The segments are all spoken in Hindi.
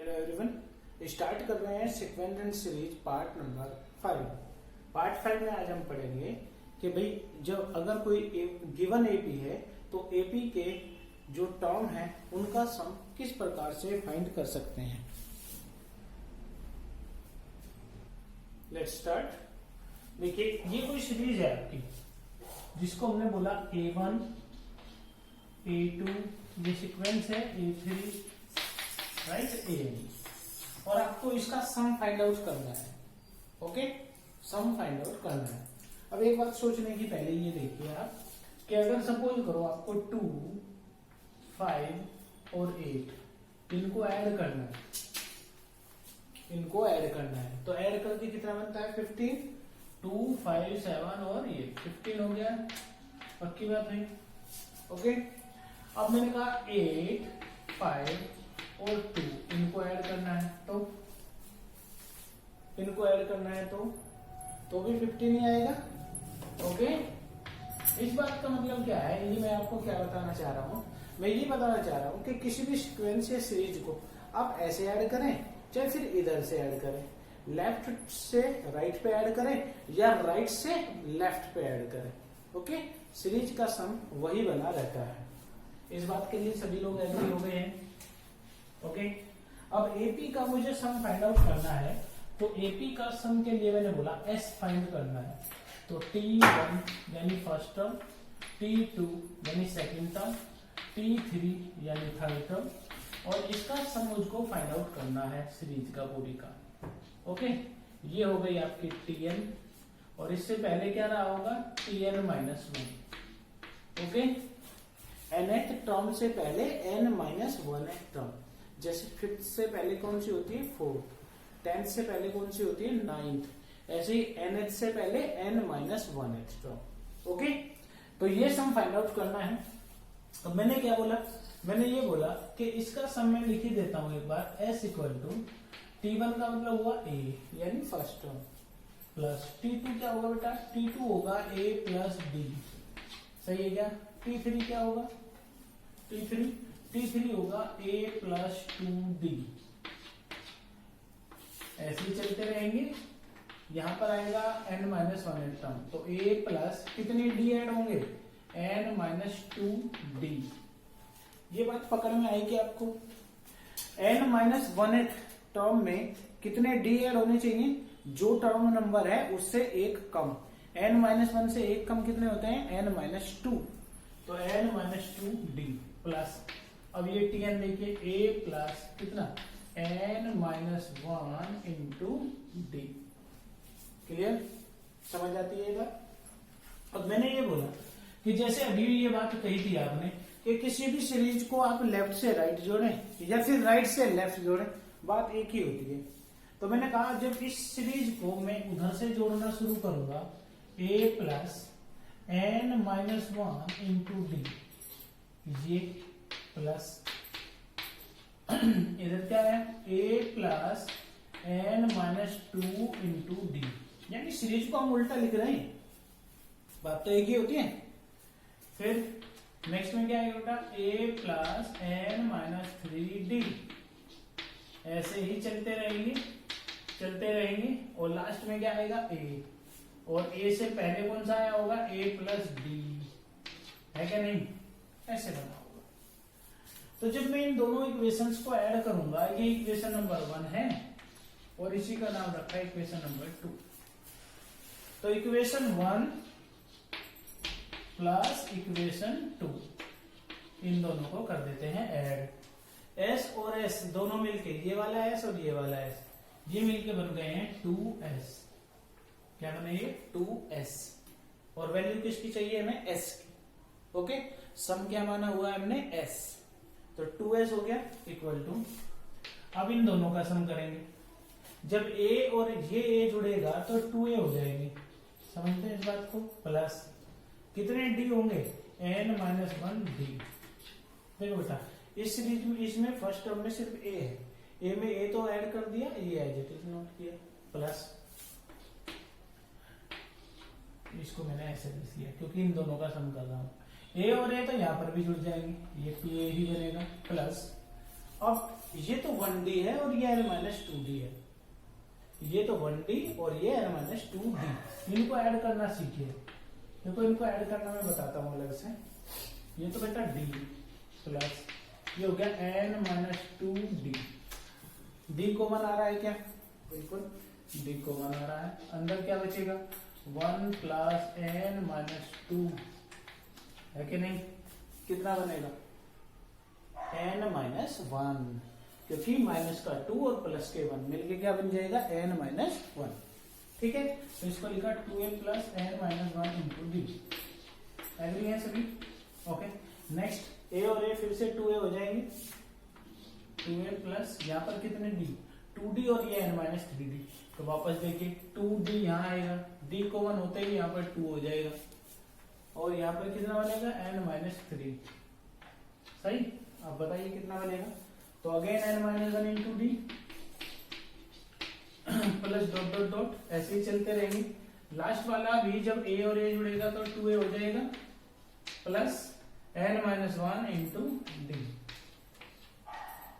हेलो एवरीवन, स्टार्ट कर रहे हैं sequence and series part number 5। Part 5 में आज हम पढ़ेंगे कि भाई जब अगर कोई गिवन एपी है तो एपी के जो टर्म है उनका सम किस प्रकार से फाइंड कर सकते हैं। Let's start. देखिए, ये कोई सीरीज है आपकी जिसको हमने बोला A1 A2, ये सीक्वेंस है A3 राइट AN, और आपको इसका सम फाइंड आउट करना है। ओके, सम फाइंड आउट करना है। अब एक बात सोचने की पहले ये देखिए आप कि अगर सपोज करो आपको 2, 5 और 8 इनको ऐड करना है, तो ऐड करके कितना बनता है 15। 2, 5, 7 और 8 15 हो गया, पक्की बात है। ओके, अब मैंने कहा 8, 5 और 2 इनको ऐड करना है, तो इनको ऐड करना है तो भी 15 ही आएगा। ओके, इस बात का मतलब क्या है, ये मैं आपको क्या बताना चाह रहा हूँ, मैं ये बताना चाह रहा हूँ कि किसी भी सीक्वेंस या सीरीज को आप ऐसे ऐड करें चाहे फिर इधर से ऐड करें, लेफ्ट से राइट पे ऐड करें या राइट से लेफ्ट पे ऐड करें। ओके, सीरीज का सम वही बना रहता है। इस बात के लिए सभी लोग एग्री हो गए हैं। ओके, अब एपी का मुझे सम फाइंड आउट करना है, तो एपी का सम के लिए मैंने बोला एस फाइंड करना है। तो T1 यानी फर्स्ट टर्म, T2 यानी सेकंड टर्म, T3 यानी थर्ड टर्म, और इसका सम मुझको फाइंड आउट करना है सीरीज का पूरी का। ओके, ये हो गई आपकी Tn, और इससे पहले क्या रहा होगा Tn-1। ओके, nth टर्म से पहले n-1th टर्म, जैसे 5th से पहले कौन सी होती है 4th, 10th से पहले कौन सी होती है 9th, ऐसे ही nth से पहले n-1th टर्म। ओके, तो ये सम फाइंड आउट करना है। अब मैंने क्या बोला, मैंने ये बोला कि इसका सम मैं लिख ही देता हूं एक बार, s इक्वल टू T1 का मतलब हुआ a यानी फर्स्ट टर्म, प्लस T2 क्या होगा बेटा, T2 होगा a प्लस d, सही है क्या। T3 क्या होगा, T3 होगा a प्लस 2d, ऐसे ही चलते रहेंगे। यहां पर आएगा n-1 टर्म, तो a प्लस कितने d ऐड होंगे, n-2d। ये बात पकड़ में आएगी आपको। n-1 टर्म में कितने d ऐड होने चाहिए, जो टर्म नंबर है उससे एक कम। n-1 से एक कम कितने होते हैं, n-2, तो n-2d प्लस, अब ये Tn देखिए a प्लस कितना n-1 इंटू d। क्लियर, समझ आती है ये बात। अब मैंने ये बोला कि जैसे अभी ये बात कही थी आपने कि किसी भी सीरीज को आप लेफ्ट से राइट जोड़ें या फिर राइट से लेफ्ट जोड़ें, बात एक ही होती है। तो मैंने कहा जब इस सीरीज को मैं उधर से जोड़ना शुरू करूंगा, a plus n-1 into D, ये प्लस इधर क्या है a plus n-2 into D, यानी सीरीज को हम उल्टा लिख रहे हैं, बात तो एक ही होती है। फिर नेक्स्ट में क्या आएगा बेटा, a प्लस n-3d, ऐसे ही चलते रहेंगे, और लास्ट में क्या आएगा a, और a से पहले कौन सा आया होगा a प्लस d, है क्या नहीं, ऐसे बना होगा। तो जब मैं इन दोनों इक्वेशंस को ऐड करूंगा, ये इक्वेशन नंबर 1 है और इसी का नाम रखा है इक्वेशन नंबर 2। तो इक्वेशन 1 प्लस इक्वेशन 2, इन दोनों को कर देते हैं ऐड। s और s दोनों मिलके, ये वाला s और ये वाला s, ये मिलके बन गए हैं 2s। क्या बने ये 2s, और वैल्यू किसकी चाहिए हमें, s की। ओके, सम क्या माना हुआ है हमने s, तो 2s हो गया इक्वल टू, अब इन दोनों का सम करेंगे। जब a और ये a जुड़ेगा तो 2a हो जाएंगे, समझते हैं इस बात को, प्लस कितने d होंगे n-1 d। देखो बेटा, इस सीरीज में इसमें फर्स्ट टर्म में सिर्फ a है, a में a तो ऐड कर दिया, ये एज इट इज नोट किया, प्लस इसको मैंने ऐसे लिख दिया क्योंकि इन दोनों का सम कर रहा हूं। a और a तो यहां पर भी जुड़ जाएंगे, ये 2a ही बनेगा, प्लस अब ये तो 1d है और ये n-2d है, ये तो 1d और ये n-2d। इनको ऐड करना सीखिए। देखो इनको ऐड करना मैं बताता हूँ अलग से। ये तो बेटा d प्लस ये हो गया n-2d। d कॉमन आ रहा है क्या? बिल्कुल d कॉमन आ रहा है। अंदर क्या बचेगा? 1 प्लस n-2 है कि नहीं? कितना बनेगा? n-1, क्योंकि माइनस का 2 और प्लस के 1 मिलके क्या बन जाएगा? n-1। ठीक है, तो इसको लिखा 2a plus n-1 into D. Agree है सभी? ओके, नेक्स्ट a और a फिर से 2a हो जाएंगे, 2a प्लस यहाँ पर कितने d? 2d और ये n-3d। तो वापस देखिए 2d यहाँ आएगा, d कॉमन होते ही यहाँ पर 2 हो जाएगा और यहाँ पर कितना बनेगा? n-3। सही? अब बताइए कितना बनेगा? तो again n-1 into D plus dot dot dot ऐसे ही चलते रहेंगे। लास्ट वाला भी जब a और a जुड़ेगा तो 2a हो जाएगा plus n-1 into D.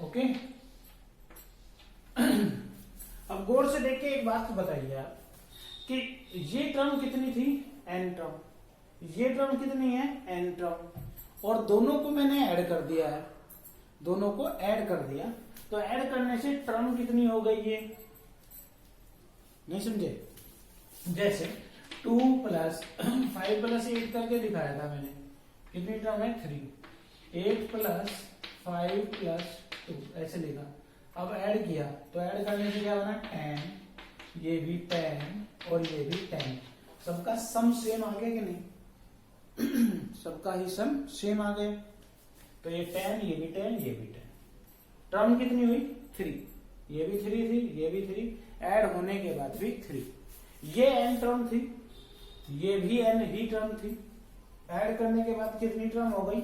Okay, अब गौर से देख के एक बात बताइए आप कि ये टर्म कितनी थी? n term. ये टर्म कितनी है? n term. और दोनों को मैंने ऐड कर दिया है, दोनों को ऐड कर दिया। तो ऐड करने से टर्म कितनी हो गई? ये नहीं समझे? जैसे 2 प्लस 5 प्लस 8 करके दिखाया था मैंने, कितनी टर्म है? 3। 8 प्लस 5 प्लस 2 ऐसे लिखा। अब ऐड किया तो ऐड करने से क्या बना? 10, ये भी 10 और ये भी 10। सबका सम सेम आ गया कि नहीं? सबका ही सम सेम आ गया। तो ये 10, ये भी 10, ये भी 10। टर्म कितनी हुई? 3। ये भी 3 थी, ये भी 3, ऐड होने के बाद भी 3। ये n टर्म थी, ये भी n ही टर्म थी। ऐड करने के बाद कितनी टर्म हो गई?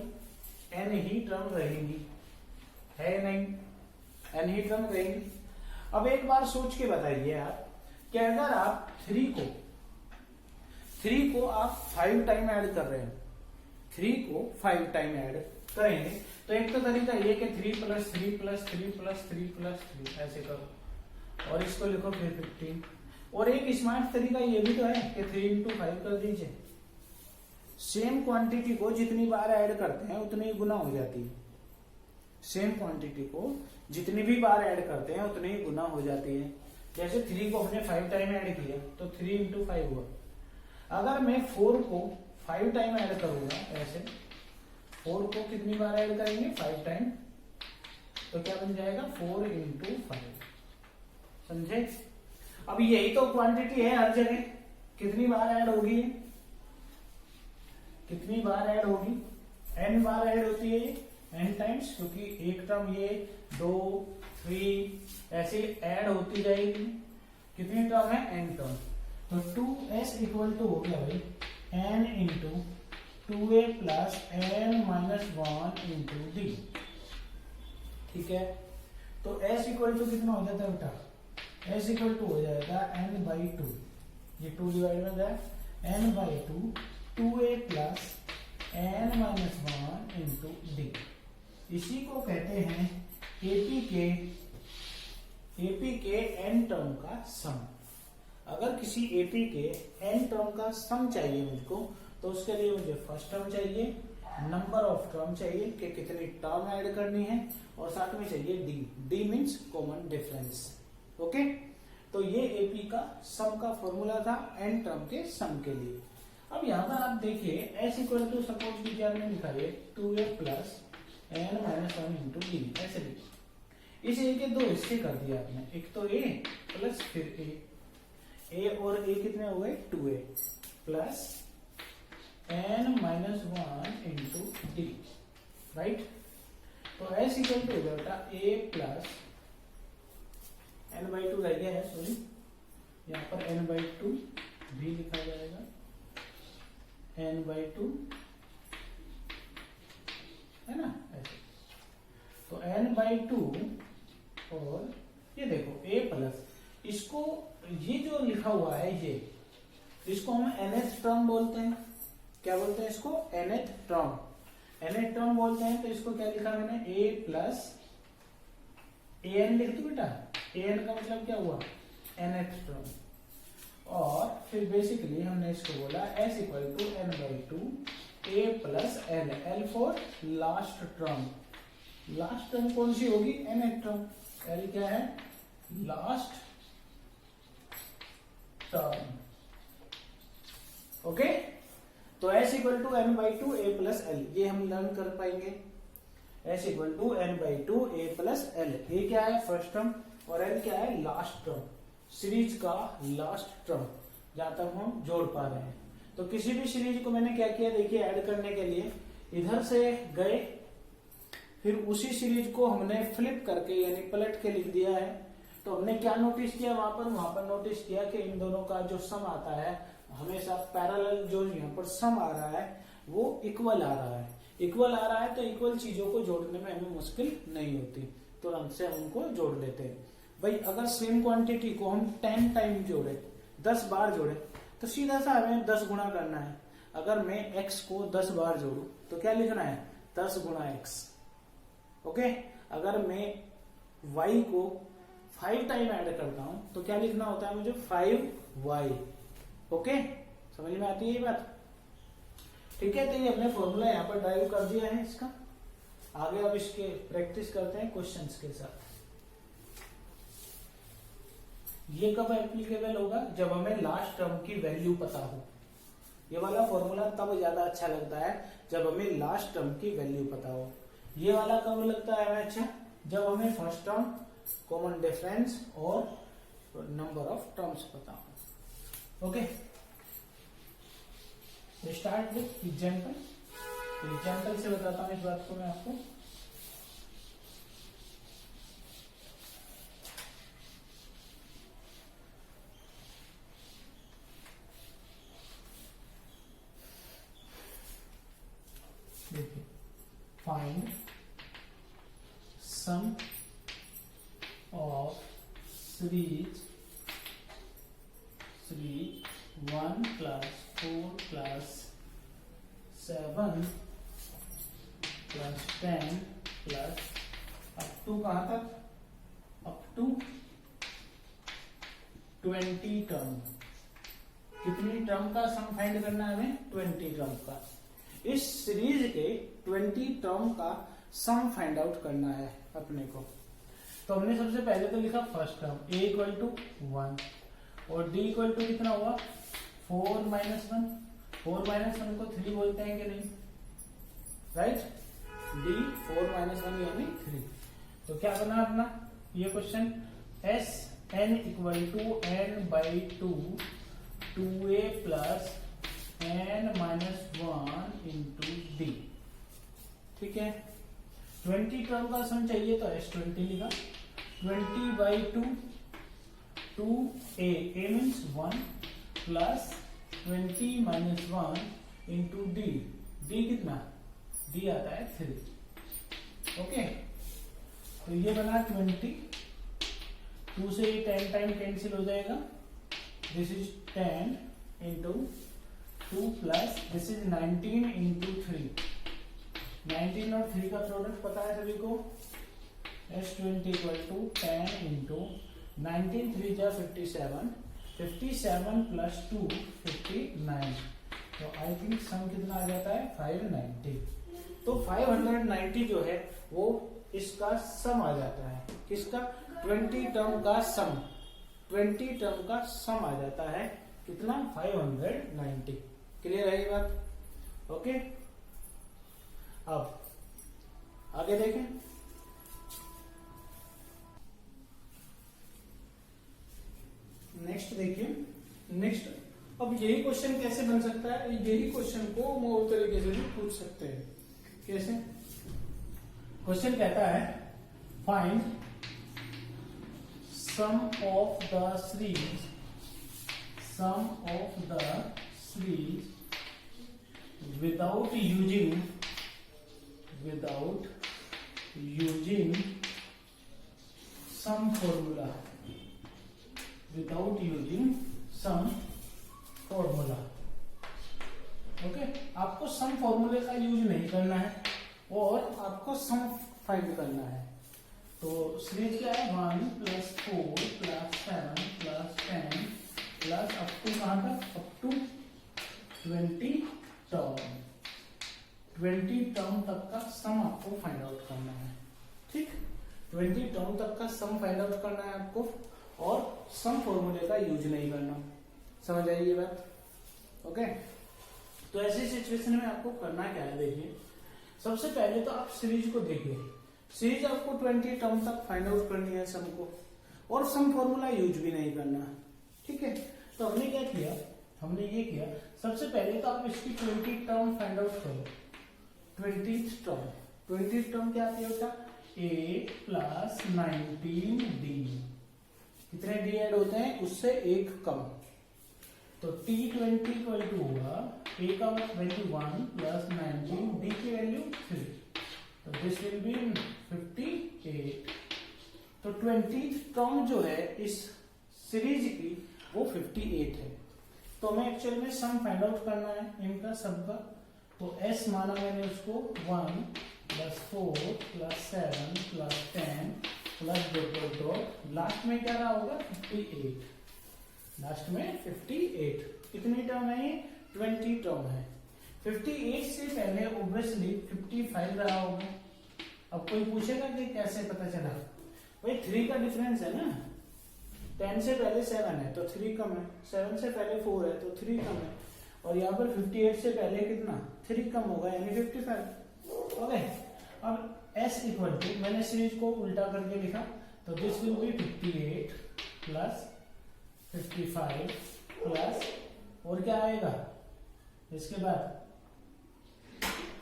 n ही टर्म रहेंगी, है नहीं? n ही टर्म रहेंगी। अब एक बार सोच के बताइए आप कि अगर आप 3 को आप 5 टाइम ऐड कर रहे हैं, 3 को 5 टाइम ऐड करेंगे तो एक तो तरीका ये कि 3 प्लस 3 प्लस 3 प्लस 3 प्लस 3 ऐसे करो और इसको लिखो फिर 15। और एक स्मार्ट तरीका ये भी तो है कि 3 इंटू 5 कर दीजिए। सेम क्वांटिटी को जितनी बार ऐड करते हैं उतनी ही गुना हो जाती है। सेम क्वांटिटी को जितनी भी बार ऐड करते हैं उतनी ही गुना हो जाती है। जैसे 3 को हमने 5 टाइम ऐड किया तो 3 इंटू 5 हुआ। अगर मैं 4 को 5 टाइम ऐड करूंगा, ऐसे 4 को कितनी बार ऐड करेंगे? 5 टाइम, तो क्या बन जाएगा? 4 इंटू 5। समझे? अब यही तो क्वांटिटी है हर जगह, कितनी बार ऐड होगी? कितनी बार ऐड होगी? n बार ऐड होती है ये, n टाइम्स, क्योंकि एक टर्म ये 2 3 ऐसे ऐड होती जाएगी। कितनी टर्म है? n term. तो 2s इक्वल टू हो गया भाई n into 2a plus n-1 into D. ठीक है, तो s इक्वल टू कितना हो जाता है बेटा? s इक्वल टू हो जाएगा n/2, ये 2 डिवाइड में जाए n/2 2a plus n-1 into D. इसी को कहते हैं एपी के n टर्म का सम। अगर किसी एपी के n टर्म का सम चाहिए मुझको, तो उसके लिए मुझे फर्स्ट टर्म चाहिए, नंबर ऑफ टर्म चाहिए कि कितनी टर्म ऐड करनी है, और साथ में चाहिए D means common difference. Okay, तो ये एपी का सम का फॉर्मूला था n टर्म के सम के लिए। अब यहाँ पर आप देखिए s इक्वल टू सपोज की क्या हमने लिखा है 2a plus n-1 into D, ऐसे लिखा। इस a के दो हिस्से कर दिया आपने, एक तो a प्लस फिर a और a कितने हो गए? 2a plus n-1 into D, right. तो s इक्वल टू हो जाता a प्लस n/2 रह गया है, सॉरी यहाँ पर n/2 भी लिखा जाएगा, n/2 है ना ऐसे। तो n/2 और ये देखो a प्लस, इसको ये जो लिखा हुआ है ये, इसको हम nth टर्म बोलते हैं। क्या बोलते हैं इसको? nth term. nth टर्म बोलते हैं। तो इसको क्या लिखा मैंने? a प्लस an लिख दो बेटा, an का मतलब क्या हुआ, nth टर्म। और फिर बेसिकली हमने इसको बोला s equal to n/2 a plus l, l for last term. Last term कौन सी होगी, nth टर्म। l क्या है, लास्ट टर्म। ओके, तो s equal to n/2 a plus l, ये हम लर्न कर पाएंगे। s equal to n/2 a plus l, ये क्या है, फर्स्ट टर्म, और l क्या है, लास्ट टर्म, सीरीज का लास्ट टर्म, जहां तक हम जोड़ पा रहे हैं। तो किसी भी सीरीज को मैंने क्या किया, देखिए ऐड करने के लिए इधर से गए, फिर उसी सीरीज को हमने फ्लिप करके यानी पलट के लिख दिया है। तो हमने क्या नोटिस किया वहां पर नोटिस किया कि इन दोनों का जो सम आता है हमेशा पैरेलल, जो यहाँ पर सम आ रहा है वो इक्वल आ रहा है। इक्वल आ रहा है तो इक्वल चीजों को जोड़ने में हमें मुश्किल नहीं होती, तुरंत से हम उनको जोड़ लेते हैं। भाई अगर सेम क्वांटिटी को हम 10 टाइम जोड़े, 10 बार जोड़े, तो सीधा सा हमें 10 गुना करना है। अगर मैं x को 10 बार जोड़ू तो क्या लिखना है, 10 गुना x। ओके, अगर मैं y को 5 टाइम ऐड करता हूं तो क्या लिखना होता है मुझे, 5y। ओके, समझ में आती है ये बात। ठीक है, तो ये हमने फॉर्मूला यहाँ पर ड्राइव कर दिया है इसका। आगे अब इसके प्रैक्टिस करते हैं क्वेश्चंस के साथ। ये कब एप्लीकेबल होगा, जब हमें लास्ट टर्म की वैल्यू पता हो। ये वाला फॉर्मूला तब ज्यादा अच्छा लगता है जब हमें लास्ट टर्म की वैल्यू पता हो। ये वाला कब लगता है हमें अच्छा, जब हमें फर्स्ट टर्म, कॉमन डिफरेंस और नंबर ऑफ टर्म्स पता हो। Okay, start with example. Example से बताता हूं इस बात को मैं आपको। देखिए, find sum of series 1 + 4 + 7 + 10 + up to कहां तक, अप टू 20 टर्म। कितनी टर्म का सम फाइंड करना है हमें, 20 टर्म का। इस सीरीज के 20 टर्म का सम फाइंड आउट करना है अपने को। तो हमने सबसे पहले तो लिखा first term, a equal to 1 और d इक्वल टू कितना हुआ, 4 - 1। 4 - 1 को 3 बोलते हैं कि नहीं, राइट। d 4 - 1 यानी 3। तो क्या बना अपना ये question, s n equal to n/2 2a plus n-1 into d। ठीक है, 20 टर्म का सम चाहिए तो s20 लिखा, 20/2 2a, a means 1 plus 20 - 1 into d। d कितना, d आता है 3। ओके, तो ये बना 20, 2 से 10 टाइम कैंसिल हो जाएगा, this is 10 into 2 plus this is 19 into 3। 19 और 3 का प्रोडक्ट पता है सभी को, s20 इक्वल टू 10 इंटू 19 3 जा 57, 57 प्लस 2 59। तो आई थिंक सम कितना आ जाता है, 590। तो 590 जो है वो इसका सम आ जाता है, किसका, 20 टर्म का सम। 20 टर्म का सम आ जाता है कितना, 590। क्लियर है ये बात। ओके, अब आगे देखें। नेक्स्ट देखिए, नेक्स्ट अब यही क्वेश्चन कैसे बन सकता है, यही क्वेश्चन को हम और तरीके से भी पूछ सकते हैं। कैसे, क्वेश्चन कहता है find sum of the series, sum of the series without using some formula, without using some formula। Okay, आपको सम फॉर्मूले का यूज नहीं करना है और आपको सम फाइंड करना है। तो सीरीज क्या है 1 + 4 + 7 + 10 प्लस अप टू कहां तक, अप टू 20 टर्म। 20 टर्म तक का सम आपको फाइंड आउट करना है। ठीक, 20 टर्म तक का सम फाइंड आउट करना है आपको, और सम फॉर्मूले का यूज नहीं करना। समझ आई ये बात? ओके। तो ऐसी सिचुएशन में आपको करना क्या है, देखिए सबसे पहले तो आप सीरीज को देखिए। सीरीज आपको 20 टर्म तक फाइंड आउट करनी है सम को, और सम फॉर्मूला यूज भी नहीं करना। ठीक है, तो हमने क्या किया, हमने ये किया सबसे पहले तो आप इसकी 20 टर्म फाइंड आउट करो। 20th टर्म, 20th टर्म क्या आती है बेटा, a + 19d। कितने d ऐड होते हैं, उससे एक कम। तो t20 = होगा a का वैल्यू 1 + 19, d की वैल्यू 3, तो दिस विल बी 58। तो 20th टर्म जो है इस सीरीज की वो 58 है। तो हमें एक्चुअल में सम फाइंड आउट करना है इनका सबका। तो s माना मैंने उसको 1 + 4 + 7 + 10 + लास्ट में क्या रहा होगा 58। लास्ट में 58। कितनी टर्म है ये, 20 टर्म है। 58 से पहले ऑब्वियसली 55 रहा होगा। अब कोई पूछेगा कि कैसे पता चला, भाई 3 का डिफरेंस है ना। 10 से पहले 7 है तो 3 कम है, 7 से पहले 4 है तो 3 कम है, और यहाँ पर 58 से पहले कितना 3 कम होगा, यानी 55। ओके, अब s = मैंने सीरीज को उल्टा करके लिखा, तो दिस विल बी 58 + 55 प्लस, और क्या आएगा इसके बाद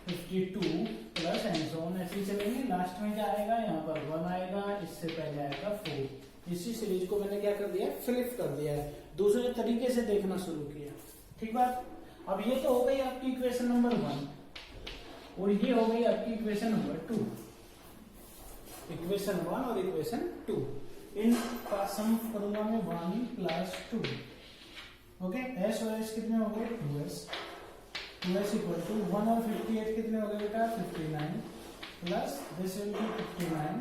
52 प्लस एंड सो ऑन, ऐसे चलेंगे। लास्ट में क्या आएगा, यहाँ पर 1 आएगा, इससे पहले आएगा 4। इसी सीरीज को मैंने क्या कर दिया, फ्लिप कर दिया है, दूसरे तरीके से देखना शुरू किया। ठीक बात। अब ये तो हो गई आपकी इक्वेशन नंबर 1, और ये हो गई आपकी इक्वेशन नंबर 2। इक्वेशन 1 और इक्वेशन 2, इन का सम करूंगा मैं 1 + 2। ओके, s और s कितने हो गए 2s। 2s = 1 और 58 कितने हो गए बेटा 59, plus this will be 59,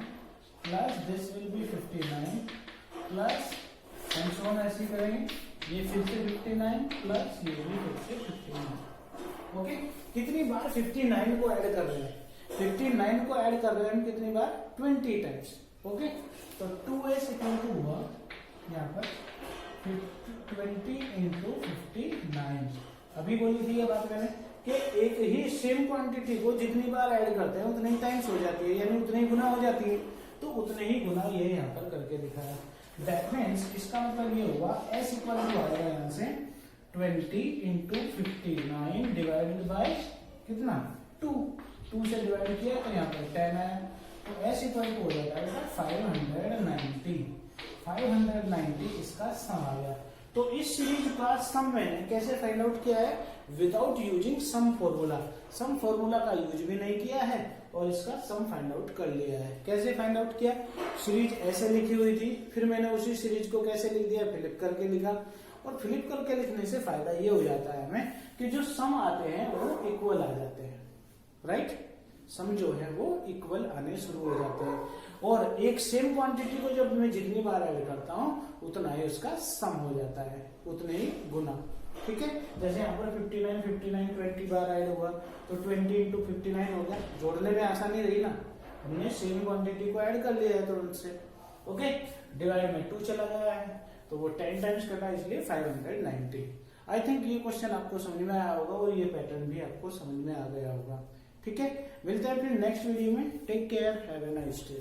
plus this will be 59, plus and so on, ऐसे करेंगे। ये फिर से 59 प्लस ये भी फिर से 59। ओके, कितनी बार 59 को ऐड कर रहे हैं, 59 को ऐड कर रहे हैं कितनी बार, 20 टाइम्स। ओके, तो 2s = हुआ यहाँ पर 20 × 59। अभी बोली थी ये बात मैंने कि एक ही सेम क्वांटिटी को जितनी बार ऐड करते हैं उतने ही टाइम्स हो जाती है, यानी उतने ही गुना हो जाती है। तो उतने ही गुना ये यहाँ पर करके दिखाया। दैट मीन्स इसका मतलब ये हुआ s = आएगा यहाँ से 20 × 59 डिवाइडेड बाय कितना 2 से डिवाइड किया तो यहाँ पर 10 आया। तो s = हो जाता है 590 इसका सम आ गया। तो इस सीरीज का सम मैंने कैसे फाइंड आउट किया है, without using some formula. Some formula का यूज भी नहीं किया है और इसका सम फाइंड आउट कर लिया है। कैसे फाइंड आउट किया, सीरीज ऐसे लिखी हुई थी, फिर मैंने उसी सीरीज को कैसे लिख दिया, फ्लिप करके लिखा। और फ्लिप करके लिखने से फायदा ये हो जाता है हमें कि जो सम आते हैं वो इक्वल आ जाते हैं। राइट, सम जो है वो इक्वल आने शुरू हो जाते हैं, और एक सेम क्वांटिटी को जब मैं जितनी बार ऐड करता हूँ उतना ही उसका सम हो जाता है, उतने ही गुना। ठीक है, जैसे यहाँ पर 59 20 बार ऐड हुआ तो 20 × 59 हो गया। जोड़ने में आसानी रही ना, हमने सेम क्वांटिटी को ऐड कर लिया है तुरंत से। ओके, डिवाइड में 2 चला गया है तो वो 10 टाइम्स करना, इसलिए 590। आई थिंक ये क्वेश्चन आपको समझ में आया होगा और ये पैटर्न भी आपको समझ में आ गया होगा। ठीक है, मिलते हैं फिर नेक्स्ट वीडियो में। Take care, have a nice day.